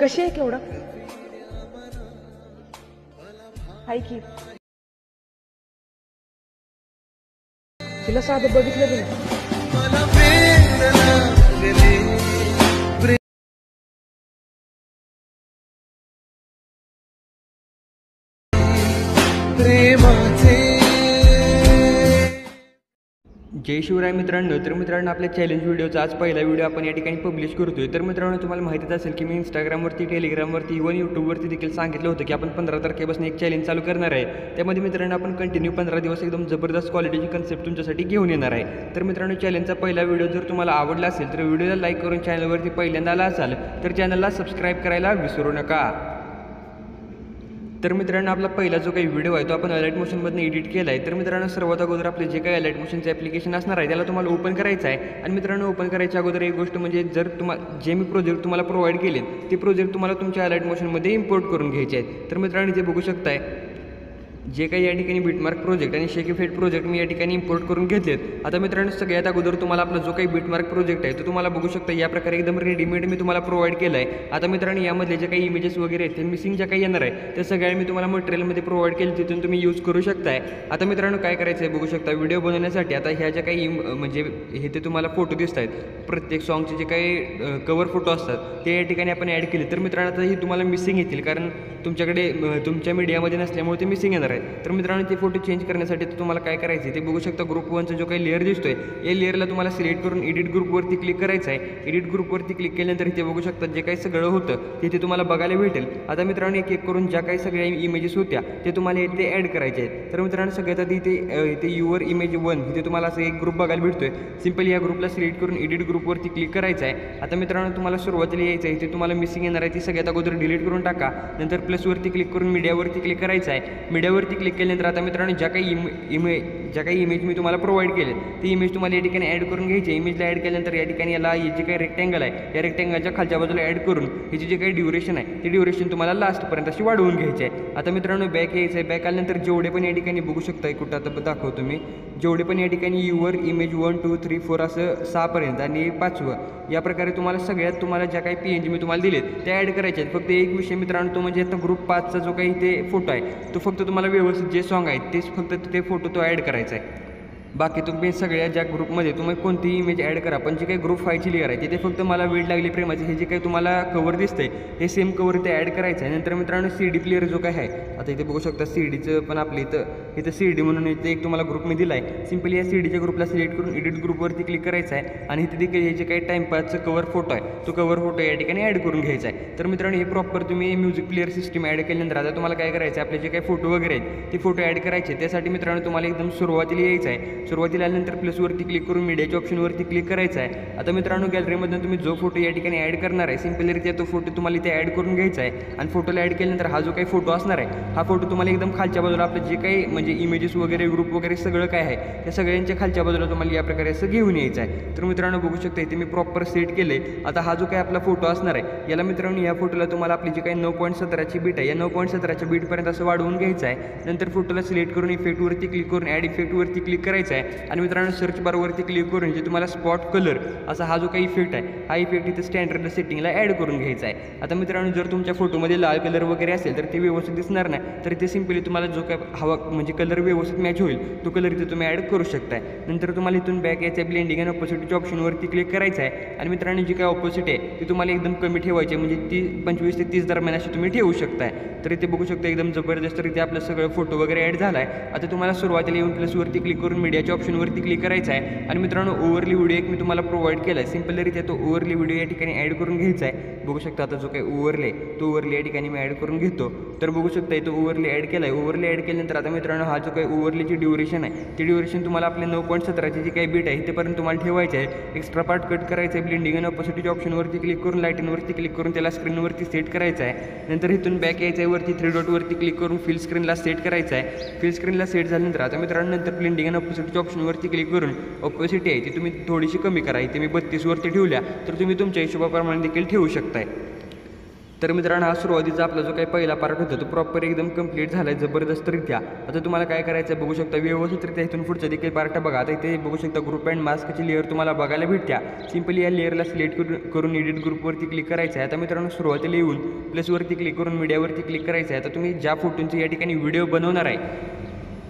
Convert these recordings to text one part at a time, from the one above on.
कशी आहे केवढा हाय की तिला साधं बघितलं बी नाही. जय शिवराय मित्रांनो. तर मित्रांनो, आपल्या चॅलेंज व्हिडिओचा आज पहिला व्हिडिओ आपण या ठिकाणी पब्लिश करतोय. तर मित्रांनो, तुम्हाला माहितीच असेल की मी इंस्टाग्रामवरती, टेलिग्रामवरती, इव्हन यूट्यूबवरती देखील सांगितलं होतं की आपण 15 तारखेपासून एक चॅलेंज चालू करणार आहे. त्यामध्ये मित्रांनो आपण कंटिन्यू 15 दिवस एकदम जबरदस्त क्वालिटीची कन्सेप्ट तुमच्यासाठी घेऊन येणार आहे. तर मित्रांनो, चॅलेंजचा पहिला व्हिडिओ जर तुम्हाला आवडला असेल तर व्हिडिओला लाईक करून चॅनलवरती पहिल्यांदा आला असाल तर चॅनलला सबस्क्राईब करायला विसरू नका. तर मित्रांनो, आपला पहिला जो काही व्हिडिओ आहे तो आपण अलाइट मोशनमधून एडिट केला आहे. तर मित्रांनो, सर्वात अगोदर आपले जे काही अलाइट मोशनचे ॲप्लिकेशन असणार आहे त्याला तुम्हाला ओपन करायचं आहे. आणि मित्रांनो, ओपन करायच्या अगोदर एक गोष्ट म्हणजे जर जे मी प्रोजेक्ट तुम्हाला प्रोव्हाइड केले ते प्रोजेक्ट तुम्हाला तुमच्या अलाइट मोशनमध्ये इम्पोर्ट करून घ्यायचे आहेत. तर मित्रांनो, ते बघू शकताय जे काही या ठिकाणी बिटमार्क प्रोजेक्ट आणि शेक इफेक्ट प्रोजेक्ट मी या ठिकाणी इम्पोर्ट करून घेतलेत. आता मित्रांनो, सगळ्यात अगोदर तुम्हाला आपला जो काही बिटमार्क प्रोजेक्ट आहे तो तुम्हाला बघू शकता या प्रकारे एकदम रेडीमेड मी तुम्हाला प्रोव्हाइड केला आहे. आता मित्रांनो, यामधले जे काही इमेजेस वगैरे आहेत ते मिसिंग ज्या काही येणार आहे ते सगळ्या मी तुम्हाला मटेरियलमध्ये प्रोव्हाइड केले, तिथून तुम्ही यूज करू शकताय. आता मित्रांनो, काय करायचं आहे बघू शकता, व्हिडिओ बनवण्यासाठी आता ह्या ज्या काही म्हणजे हे ते तुम्हाला फोटो दिसत आहेत, प्रत्येक सॉन्गचे जे काही कवर फोटो असतात ते या ठिकाणी आपण ॲड केले. तर मित्रांनो, आता ही तुम्हाला मिसिंग येतील कारण तुमच्याकडे तुमच्या मीडियामध्ये नसल्यामुळे ते मिसिंग येणार आहे. तर मित्रांनो, ते फोटो चेंज करण्यासाठी तुम्हाला काय करायचं आहे ते बघू शकता, ग्रुप 1चा जो काही लेअर दिसतोय या लेअरला तुम्हाला सिलेक्ट करून एडिट ग्रुपवरती क्लिक करायचं आहे. एडिट ग्रुपवरती क्लिक केल्यानंतर इथे बघू शकता जे काही सगळं होतं ते तुम्हाला बघायला भेटेल. आता मित्रांनो, एक एक करून ज्या काही सगळ्या इमेजेस होत्या ते तुम्हाला इथे ॲड करायचे आहेत. तर मित्रांनो, सगळ्यात आधी इथे युअर इमेज 1 इथे तुम्हाला असं एक ग्रुप बघायला भेटतोय. सिम्पली या ग्रुपला सिलेक्ट करून एडिट ग्रुपवरती क्लिक करायचं आहे. आता मित्रांनो, तुम्हाला सुरुवातीला यायचं आहे इथे तुम्हाला मिसिंग येणार आहे ती सगळ्यात अगोदर डिलीट करून टाका. नंतर प्लसवरती क्लिक करून मीडियावरती क्लिक करायचं आहे. मीडियावरती क्लिक केल्यानंतर आता मित्रांनो, ज्या काही इमेज मी तुम्हाला प्रोव्हाइड केले ती इमेज तुम्हाला या ठिकाणी ॲड करून घ्यायची. इमेजला ॲड केल्यानंतर या ठिकाणी याला हे जे काही रेक्टँगल आहे या रेक्टँगलच्या खालच्या बाजूला ॲड करून ह्याची जे काही ड्युरेशन आहे ती ड्युरेशन तुम्हाला लास्टपर्यंत अशी वाढवून घ्यायची आहे. आता मित्रांनो, बॅक यायचं आहे. बॅक आल्यानंतर जेवढे पण या ठिकाणी बघू शकताय, कुठं आता दाखवतो मी, जेवढे पण या ठिकाणी युअर इमेज 1 2 3 4 असं 6 पर्यंत आणि 5वं या प्रकारे तुम्हाला सगळ्यात तुम्हाला ज्या काही PNG मी तुम्हाला दिलेत त्या ॲड करायचे आहेत. फक्त एक विषय मित्रांनो, तो म्हणजे आता ग्रुप 5चा जो काही ते फोटो आहे तो फक्त तुम्हाला व्यवस्थित जे सॉन्ग आहेत तेच फक्त ते फोटो तो ॲड करायचा आहे. बाकी तुम्ही सगळ्या ज्या ग्रुपमध्ये तुम्ही कोणतीही इमेज ॲड करा, पण जे काही ग्रुप 5ची लेअर आहे तिथे फक्त मला वेळ लागली प्रेमाची हे जे काही तुम्हाला कवर दिसतंय हे सेम कवर इथे ॲड करायचं आहे. नंतर मित्रांनो, CD प्लेअर जो काय आहे आता इथे बघू शकता, CDचं पण आपलं इथं CD म्हणून इथे एक तुम्हाला ग्रुप मी दिला आहे. सिम्पली या CDच्या ग्रुपला सिलेक्ट करून एडिट ग्रुपवरती क्लिक करायचं आहे आणि इथे देखील हे जे काही टाईमपासचं कवर फोटो आहे तो कवर फोटो या ठिकाणी ॲड करून घ्यायचा आहे. तर मित्रांनो, हे प्रॉपर तुम्ही म्युझिक प्लेअर सिस्टीम ॲड केल्यानंतर आता तुम्हाला काय करायचं आहे, आपले जे काही फोटो वगैरे आहेत ते फोटो ॲड करायचे. त्यासाठी मित्रांनो, तुम्हाला एकदम सुरुवातीला यायचं आहे. सुरुवातीला आल्यानंतर प्लसवरती क्लिक करून मीडियाच्या ऑप्शनवरती क्लिक करायचं आहे. आता मित्रांनो, गॅलरीमधून तुम्ही जो फोटो या ठिकाणी ॲड करणार आहे सिम्पलीरित्या तो फोटो तुम्हाला इथे ॲड करून घ्यायचा आहे. आणि फोटोला ॲड केल्यानंतर हा जो काही फोटो असणार आहे हा फोटो तुम्हाला एकदम खालच्या बाजूला आपलं जे काही म्हणजे इमेजेस वगैरे ग्रुप वगैरे सगळं काय आहे त्या सगळ्यांच्या खालच्या बाजूला तुम्हाला या प्रकारे असं घेऊन यायचं आहे. तर मित्रांनो, बघू शकता इथे मी प्रॉपर सेट केले. आता हा जो काही आपला फोटो असणार आहे याला मित्रांनो, या फोटोला तुम्हाला आपली जी काही 9.17ची बीट आहे या 9.17च्या बीटपर्यंत असं वाढवून घ्यायचं आहे. नंतर फोटोला सिलेक्ट करून इफेक्टवरती क्लिक करून ॲड इफेक्टवरती क्लिक करायचं आहे. आणि मित्रांनो, सर्च बारवरती क्लिक करून जे तुम्हाला स्पॉट कलर असा हा जो काही इफेक्ट आहे हा इफेक्ट इथे स्टँडर्ड सेटिंगला ॲड करून घ्यायचा आहे. आता मित्रांनो, जर तुमच्या फोटोमध्ये लाल कलर वगैरे असेल तर ते व्यवस्थित दिसणार नाही. तर इथे सिम्पली तुम्हाला जो काय हवा म्हणजे कलर व्यवस्थित मॅच होईल तो कलर इथे तुम्ही ॲड करू शकताय. नंतर तुम्हाला इथून बॅक यायचं आहे, ब्लेंडिंग आणि ऑपोसिटीच्या ऑप्शनवरती क्लिक करायचं आहे. आणि मित्रांनो, जी काय ऑपोसिट आहे ती तुम्हाला एकदम कमी ठेवायची म्हणजे 25 ते 30 दरम्यान अशी तुम्ही ठेवू शकताय. तर इथे बघू शकता एकदम जबरदस्त इथे आपलं सगळं फोटो वगैरे ॲड झाला आहे. आता तुम्हाला सुरुवातीला येऊन प्लसवरती क्लिक करून मीडियाच्या ऑप्शनवरती क्लिक करायचं आहे. आणि मित्रांनो, ओव्हरली व्हिडिओ एक मी तुम्हाला प्रोव्हाइड केला आहे. सिम्पलरित्या तो ओव्हरली व्हिडिओ या ठिकाणी ॲड करून घ्यायचा आहे. बघू शकता आता जो काही ओव्हरले तो ओव्हरले या ठिकाणी मी ॲड करून घेतो. तर बघू शकता इथं ओव्हरले ॲड केला आहे. ओव्हरले ॲड केल्यानंतर आता मित्रांनो, हा जो काही ओव्हरलेची ड्युरेशन आहे ती ड्युरेशन तुम्हाला आपले 9.17ची जी काही बीट आहे इथेपर्यंत तुम्हाला ठेवायचे आहे. एक्स्ट्रा पार्ट कट करायचं आहे. ब्लेंडिंग आणि ऑपोसिटीच्या ऑप्शनवरती क्लिक करून लाईटिंगवरती क्लिक करून त्याला स्क्रीनवरती सेट करायचं आहे. नंतर इथून बॅक यायचं आहे, वरती 3 डॉटवरती क्लिक करून फिल स्क्रीनला सेट करायचं आहे. फिल स्क्रीनला सेट झाल्यानंतर आता मित्रांनो, नंतर ब्लेंडिंग आणि ऑपोसिटीच्या ऑप्शनवरती क्लिक करून ऑपोसिटी आहे ती तुम्ही थोडीशी कमी करा. इथे मी 32 वरती ठेवल्या तर तुम्ही तुमच्या हिशोबाप्रमाणे देखील ठेवू शकताय. तर मित्रांनो हा सुरुवातीचा आपला जो काही पहिला पार्ट होता तो प्रॉपर एकदम कंप्लीट झाला आहे जबरदस्तरित्या. आता तुम्हाला काय करायचं आहे बघू शकता व्यवस्थितरित्या इथून पुढचं देखील पार्ट बघा. आता इथे बघू शकता ग्रुप अँड मास्कची लेअर तुम्हाला बघायला भेटत्या. सिम्पली या लेअरला सिलेक्ट करून एडिट ग्रुपवरती क्लिक करायचं आहे. आता मित्रांनो सुरुवातीला येऊन प्लसवरती क्लिक करून मीडियावरती क्लिक करायचं आहे. आता तुम्ही ज्या फोटोंची या ठिकाणी व्हिडिओ बनवणार आहे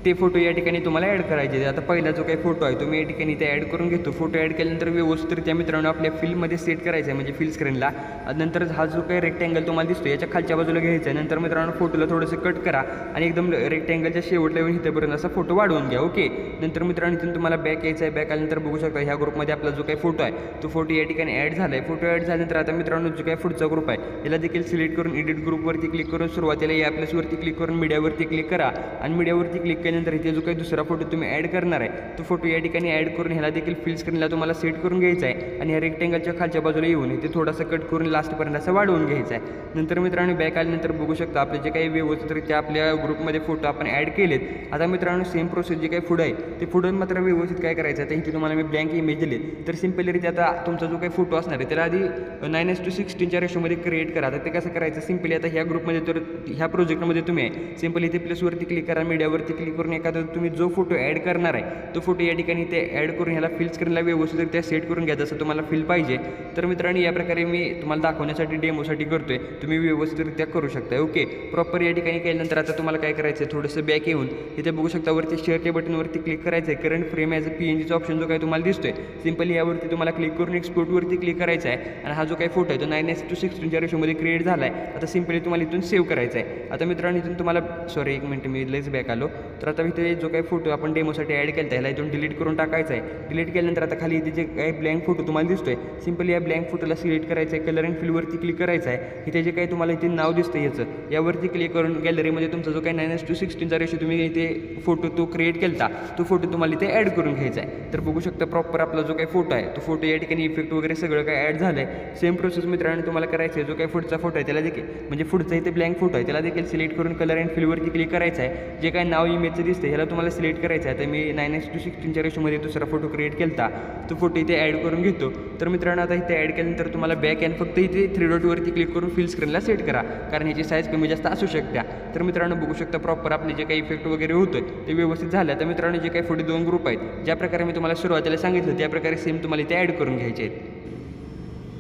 ते फोटो या ठिकाणी तुम्हाला ॲड करायचे. आता पहिला जो काही फोटो आहे तुम्ही या ठिकाणी ते ॲड करून घेतो. फोटो ॲड केल्यानंतर व्यवस्थितरित्या मित्रांनो आपल्या फिलमध्ये सेट करायचं आहे म्हणजे फिल स्क्रीनला. नंतर हा जो काही रेक्टँगल तुम्हाला दिसतो याच्या खालच्या बाजूला घ्यायचा आहे. नंतर मित्रांनो फोटोला थोडंसं कट करा आणि एकदम रेक्टँगलच्या शेवटला येऊन इथेपर्यंत असा फोटो वाढवून घ्या. ओके. नंतर मित्रांनो इथून तुम्हाला बॅक यायचं आहे. बॅक आल्यानंतर बघू शकता ह्या ग्रुपमध्ये आपला जो काही फोटो आहे तो फोटो या ठिकाणी ॲड झाला आहे. फोटो ॲड झाल्यानंतर आता मित्रांनो जो काही पुढचा ग्रुप आहे याला देखील सिलेक्ट करून एडिट ग्रुपवरती क्लिक करून सुरुवातीला या प्लसवरती क्लिक करून मीडियावरती क्लिक करा आणि मीडियावरती क्लिक केल्यानंतर इथे जो काही दुसरा फोटो तुम्ही ॲड करणार आहे तो फोटो या ठिकाणी ॲड करून ह्याला देखील फिल स्क्रीनला तुम्हाला सेट करून घ्यायचा आहे आणि ह्या रेक्टँगलच्या खालच्या बाजूला येऊन इथे थोडासा कट करून लास्टपर्यंत असं वाढवून घ्यायचा आहे. नंतर मित्रांनो बॅक आल्यानंतर बघू शकता आपले जे काही व्यवस्थितरित्या आपल्या ग्रुपमध्ये फोटो आपण ॲड केलेत. आता मित्रांनो सेम प्रोसेस जे काही पुढं आहे ते पुढं मात्र व्यवस्थित काय करायचं आहे. इथे तुम्हाला मी ब्लँक इमेज दिले तर सिम्पलीरित्या आता तुमचा जो काही फोटो असणार आहे त्याला आधी 9:16 रेशोमध्ये क्रिएट करा. तर ते कसं करायचं सिम्पली आता ह्या ग्रुपमध्ये तर ह्या प्रोजेक्टमध्ये तुम्ही आहे सिम्पली इथे प्लसवरती क्लिक करा मीडियावरती क्लिक करून एखादा तुम्ही जो फोटो ॲड करणार आहे तो फोटो या ठिकाणी ते ॲड करून ह्याला फिल स्क्रीनला व्यवस्थितरित्या सेट करून घ्या जसं तुम्हाला फील पाहिजे. तर मित्रांनो या प्रकारे मी तुम्हाला दाखवण्यासाठी डेमोसाठी करतोय. तुम्ही व्यवस्थितरित्या करू शकता. ओके. प्रॉपर या ठिकाणी केल्यानंतर आता तुम्हाला काय करायचं आहे थोडंसं बॅक येऊन इथे बघू शकता वरती शेअरच्या बटनवरती क्लिक करायचं आहे. करंट फ्रेम ॲज अ PNGचा ऑप्शन जो काही तुम्हाला दिसतोय सिम्पली यावरती तुम्हाला क्लिक करून एक्सपोर्टवरती क्लिक करायचं आहे आणि हा जो काही फोटो आहे तो 9:16 रेशोमध्ये क्रिएट झाला आहे. आता सिम्पली तुम्हाला इथून सेव्ह करायचा आहे. आता मित्रांनो इथून तुम्हाला सॉरी एक मिनिट मी लेस बॅक आलो. तर आता इथे जो काही फोटो आपण डेमोसाठी ॲड केला ह्याला इथून डिलीट करून टाकायचं आहे. डिलीट केल्यानंतर आता खाली इथे जे काही ब्लँक फोटो तुम्हाला दिसतोय सिम्पली या ब्लँक फोटोला सिलेक्ट करायचं आहे. कलर अँड फिलवरती क्लिक करायचं आहे. इथे जे काही तुम्हाला इथे नाव दिसतं याचं यावरती क्लिक करून गॅलरीमध्ये तुमचा जो काही 9:16 रेशो तुम्ही इथे फोटो तो क्रिएट केला तो फोटो तुम्हाला इथे ॲड करून घ्यायचा आहे. तर बघू शकता प्रॉपर आपला जो काही फोटो आहे तो फोटो या ठिकाणी इफेक्ट वगैरे सगळं काही ॲड झालं आहे. सेम प्रोसेस मित्रांनो तुम्हाला करायचं आहे. जो काही पुढचा फोटो आहे त्याला देखील म्हणजे पुढचा इथे ब्लँक फोटो आहे त्याला देखील सिलेक्ट करून कलर अँड फिलवरती क्लिक करायचं आहे. जे काही नाव इमेजचं दिसतं ह्याला तुम्हाला सिलेक्ट करायचं आहे. आता मी 9:16 रेशोमध्ये दुसरा फोटो क्रिएट केला तो फोटो इथे ॲड करून घेतो. तर मित्रांनो आता इथे ॲड केल्यानंतर तुम्हाला बॅक अँड फक्त इथे 3 डॉटवरती क्लिक करून फिल स्क्रीनला सेट करा कारण ह्याची साईज कमी जास्त असू शकते. तर मित्रांनो बघू शकता प्रॉपर आपले जे काही इफेक्ट वगैरे होतोय ते व्यवस्थित झालं. तर मित्रांनो जे काही पुढे 2 ग्रुप आहेत ज्या प्रकारे मी तुम्हाला सुरुवातीला सांगितलं त्या प्रकारे सेम तुम्हाला इथे ॲड करून घ्यायचे आहेत.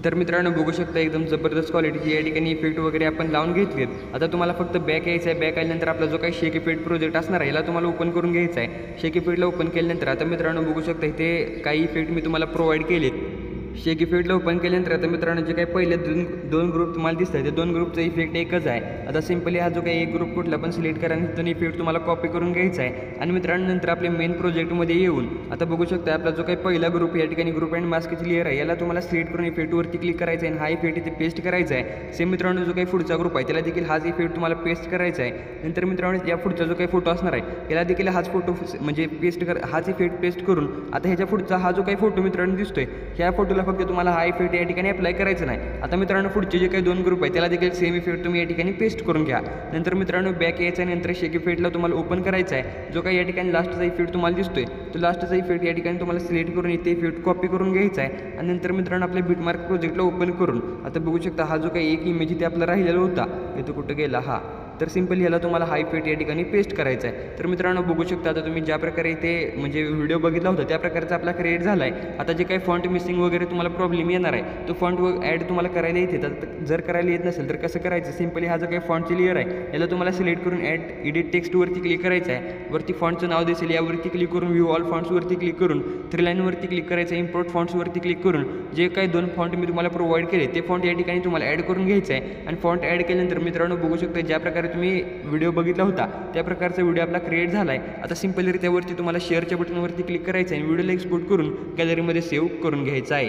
तर मित्रांनो बघू शकता एकदम जबरदस्त क्वालिटीची या ठिकाणी इफेक्ट वगैरे आपण लावून घेतलेत. आता तुम्हाला फक्त बॅक यायचं आहे. बॅक आल्यानंतर आपला जो काही शेक इफेक्ट प्रोजेक्ट असणार आहे याला तुम्हाला ओपन करून घ्यायचा आहे. शेक इफेक्टला ओपन केल्यानंतर आता मित्रांनो बघू शकता इथे काही इफेक्ट मी तुम्हाला प्रोव्हाइड केलेत. शेक इफेक्टला ओपन केल्यानंतर आता मित्रांनो जे काही पहिले दोन ग्रुप तुम्हाला दिसतात ते 2 ग्रुपचा इफेक्ट एकच आहे. आता सिम्पली हा जो काही एक ग्रुप कुठला पण सिलेक्ट करा आणि तिथून इफेक्ट तुम्हाला कॉपी करून घ्यायचा आहे आणि मित्रांनो नंतर आपल्या मेन प्रोजेक्टमध्ये येऊन आता बघू शकता आपला जो काही पहिला ग्रुप या ठिकाणी ग्रुप अँड मास्कची लेअर आहे याला तुम्हाला सिलेक्ट करून इफेक्टवरती क्लिक करायचं आहे आणि हा इफेक्ट इथे पेस्ट करायचा आहे. सेम मित्रांनो जो काही पुढचा ग्रुप आहे त्याला देखील हाच इफेक्ट तुम्हाला पेस्ट करायचा आहे. नंतर मित्रांनो या पुढचा जो काही फोटो असणार आहे याला देखील हाच फोटो म्हणजे हाच इफेक्ट पेस्ट करून आता ह्याच्या पुढचा हा जो काही फोटो मित्रांनो दिसतोय ह्या फोटोला फक्त तुम्हाला हा इफेक्ट या ठिकाणी अप्लाय करायचं नाही. आता मित्रांनो पुढचे जे काही 2 ग्रुप आहे त्याला देखील सेम इफेक्ट तुम्ही या ठिकाणी पेस्ट करून घ्या. नंतर मित्रांनो बॅक यायचं आहे. नंतर शेक इफेक्टला तुम्हाला ओपन करायचा आहे. जो काही या ठिकाणी लास्टचा इफेक्ट तुम्हाला दिसतोय तो लास्टचा इफेक्ट या ठिकाणी तुम्हाला सिलेक्ट करून इथे इफेक्ट कॉपी करून घ्यायचा आहे आणि नंतर मित्रांनो आपल्या बिटमार्क प्रोजेक्टला ओपन करून आता बघू शकता हा जो काही एक इमेज इथे आपला राहिलेला होता इथं कुठं गेला हा तर सिम्पली ह्याला तुम्हाला हा इफेक्ट या ठिकाणी पेस्ट करायचा आहे. तर मित्रांनो बघू शकता आता तुम्ही ज्या प्रकारे इथे म्हणजे व्हिडिओ बघितला होता त्या प्रकारचा आपला क्रिएट झाला आहे. आता जे काही फॉन्ट मिसिंग वगैरे तुम्हाला प्रॉब्लेम येणार आहे तो फॉन्ट ॲड तुम्हाला करायला येते. तर जर करायला येत नसेल तर कसं करायचं सिम्पली हा जो काही फॉन्टची लेअर आहे याला तुम्हाला सिलेक्ट करून एडिट टेक्स्टवरती क्लिक करायचं आहे. वरती फॉन्टचं नाव दिसेल यावरती क्लिक करून व्ह्यू ऑल फॉन्ट्सवरती क्लिक करून 3 लाईनवरती क्लिक करायचं. इम्पोर्ट फॉन्ट्सवरती क्लिक करून जे काही 2 फॉन्ट मी तुम्हाला प्रोव्हाइड केले ते फॉन्ट या ठिकाणी तुम्हाला ॲड करून घ्यायचं आहे आणि फॉन्ट ॲड केल्यानंतर मित्रांनो बघू शकता ज्या प्रकारे तुम्ही व्हिडिओ बघितला होता त्या प्रकारचा व्हिडिओ आपला क्रिएट झाला आहे. आता सिम्पली त्यावरती तुम्हाला शेअरच्या बटनवरती क्लिक करायचं आहे आणि व्हिडिओला एक्सपोर्ट करून गॅलरीमध्ये सेव्ह करून घ्यायचा आहे.